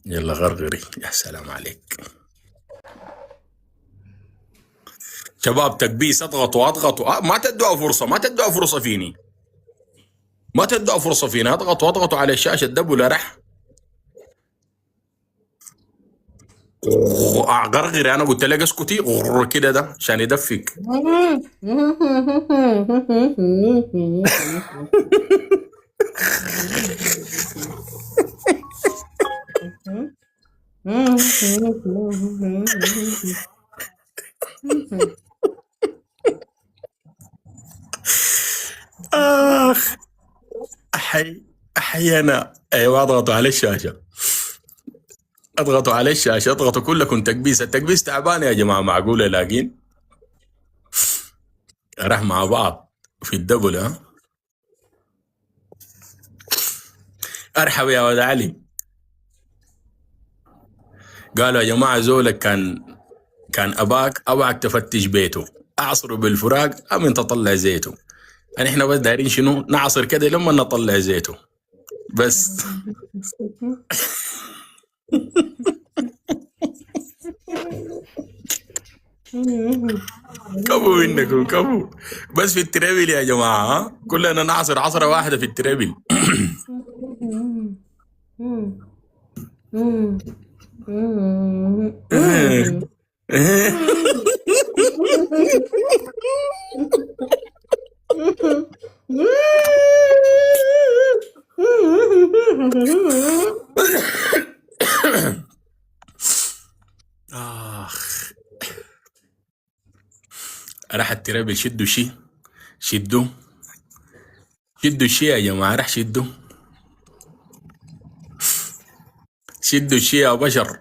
يلا غرغري يا سلام عليك. شباب تكبيس، اضغطوا اضغطوا، ما تدوا فرصه، ما تدوا فرصه فيني، ما تدوا فرصه فيني، اضغطوا اضغطوا على الشاشه، الدبوا لرح. غرغري، انا قلت لك اسكتي كده ده عشان يدفك. اخ. احي. احيانا ايوه، اضغطوا على الشاشه، اضغطوا على الشاشه، اضغطوا كلكم تكبيس. التكبيس تعبان يا جماعه، معقوله لاقين راح مع بعض في الدبل ها. ارحب يا ولد علي. قالوا يا جماعه زولك كان اباك تفتش بيته، اعصره بالفراق ام انت تطلع زيته. يعني احنا بس دايرين شنو، نعصر كده لما نطلع زيته بس. كفو منكم كفو. بس في التريبل يا جماعه ها، كلنا نعصر عصره واحده في التريبل. اخ. راح التريبل شدوا شي، شدوا شدوا الشي يا جماعه، راح شدوا، شدوا الشي يا بشر.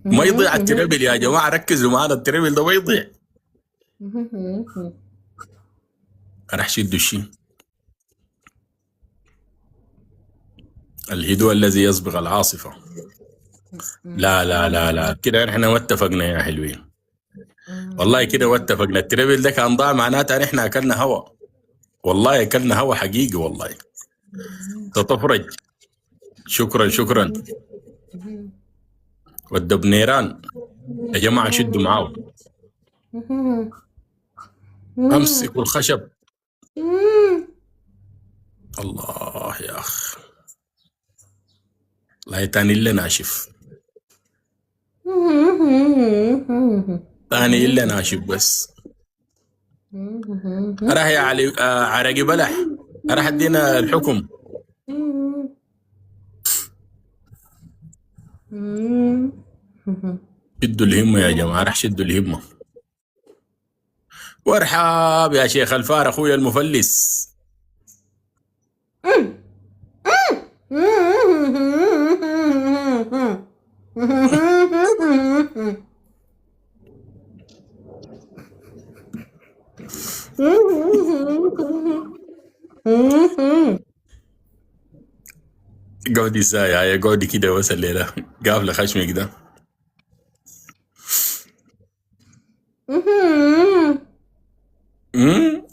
ما يضيع التريبل يا جماعه، ركزوا معنا، التريبل ده ما يضيع. راح شدوا الشي. الهدوء الذي يسبق العاصفه. لا لا لا لا، كده احنا ما اتفقنا يا حلوين، والله كده ما اتفقنا. التريبل ده كان ضاع معناتها احنا اكلنا هوا، والله اكلنا هوا حقيقي والله. تطفرج. شكرا شكرا. والدب نيران يا جماعه شدوا معاه، امسكوا الخشب. الله يا اخ، لا تاني الا ناشف، تاني الا ناشف بس. راح يا علي عرقي بلح، راح ادينا الحكم. شدوا الهمه يا جماعه، راح شدوا الهمه. وارحب يا شيخ الفار اخويا المفلس. قعدي ساعة يا قعدي كده بس الليلة قافلة خشمك ده. مم؟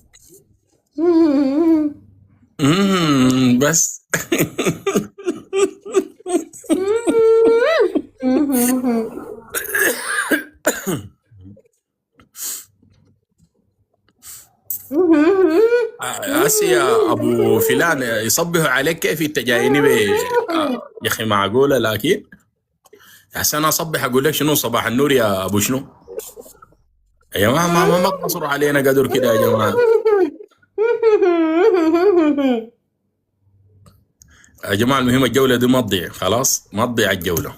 بس. آسيا ابو فلان يصبح عليك، كيف انت جايني يا اخي معقوله؟ لكن عشان انا اصبح اقول لك شنو صباح النور يا ابو شنو. يا جماعه ما تقصروا علينا قدر كده يا جماعه. يا جماعه المهم الجوله دي ما تضيع، خلاص ما تضيع الجوله.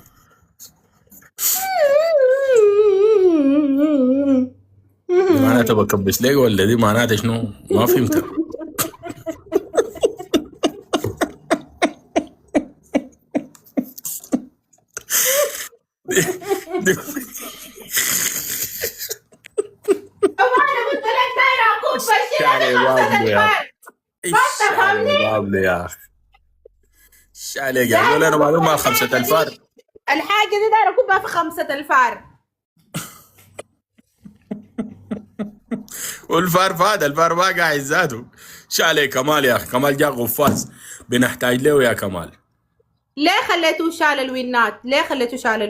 دي معناتها بكبس لك ولا دي معناتها شنو؟ ما فهمت. دي انا قلت لك دايره اكون الشعر بشيل هذه بابلو خمسه يا الفار. ما الشعر تفهمني؟ بابلو يا اخي. الشعر يا زول، دايره انا معلوم مع اكون خمسة الحاجه الفار. دي، الحاجه دي دايره اكون في خمسه الفار. والفار فاد، الفار ما قاعد ذاته. شالي كمال يا اخي، كمال جاء غفاز بنحتاج له يا كمال. ليه خليتوه شال الوينات؟ ليه خليتوه شال